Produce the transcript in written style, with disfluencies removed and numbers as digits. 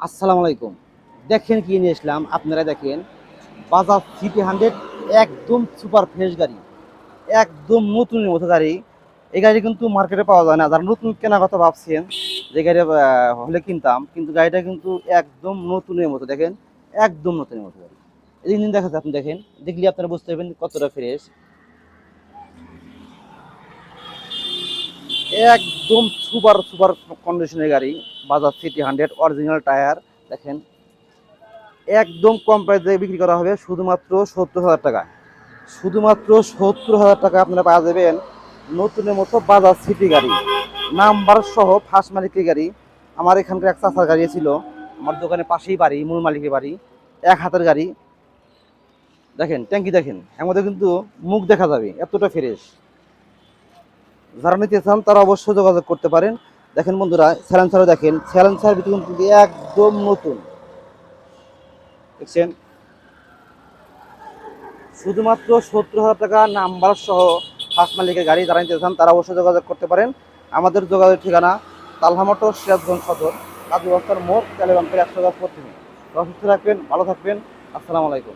আসসালামু আলাইকুম। দেখেন কি নিয়ে আসলাম, আপনারা দেখেন বাজাজ সিটি 100 একদম সুপার ফ্রেশ গাড়ি, একদম নতুনের মতো গাড়ি। এই গাড়ি কিন্তু মার্কেটে পাওয়া যায় না। যারা নতুন কেনার কথা ভাবছেন যে গাড়ি হলে কিনতাম, কিন্তু গাড়িটা কিন্তু একদম নতুনের মতো। দেখেন একদম নতুনের মতো গাড়ি। এই ইঞ্জিন দেখা যাচ্ছে, আপনি দেখেন, দেখলে আপনারা বুঝতে পারবেন কতটা ফ্রেশ। একদম সুপার সুপার কন্ডিশনের গাড়ি, বাজাজ সিটি 100 অরিজিনাল টায়ার। দেখেন একদম কম প্রাইসে বিক্রি করা হবে শুধুমাত্র 70,000 টাকা। শুধুমাত্র 70,000 টাকা আপনারা পাওয়া যাবেন নতুনের মতো বাজাজ সিটি গাড়ি, নাম্বার সহ ফার্স্ট মালিকের গাড়ি। আমার এখানকার এক চাচার গাড়ি ছিল, আমার দোকানের পাশেই বাড়ি, মূল মালিকের বাড়ি, এক হাতের গাড়ি। দেখেন ট্যাঙ্কি, দেখেন আমাদের কিন্তু মুখ দেখা যাবে, এতটা ফ্রেশ। যারা নিতে চান তারা অবশ্যই যোগাযোগ করতে পারেন। দেখেন বন্ধুরা, স্যালেন্সারও দেখেন, স্যালেন্সার ভিতরে কিন্তু একদম নতুন, দেখছেন। শুধুমাত্র 70,000 টাকা নাম্বার সহ ফার্স্ট মালিকের গাড়ি। যারা নিতে চান তারা অবশ্যই যোগাযোগ করতে পারেন। আমাদের যোগাযোগের ঠিকানা তালহা মোটর, সিরাজগঞ্জ সদর, কাজী বস্তার মোড়, তেলেবাঙ্কের 100 গজ পশ্চিমে। অসুস্থ থাকবেন, ভালো থাকবেন। আসসালামু আলাইকুম।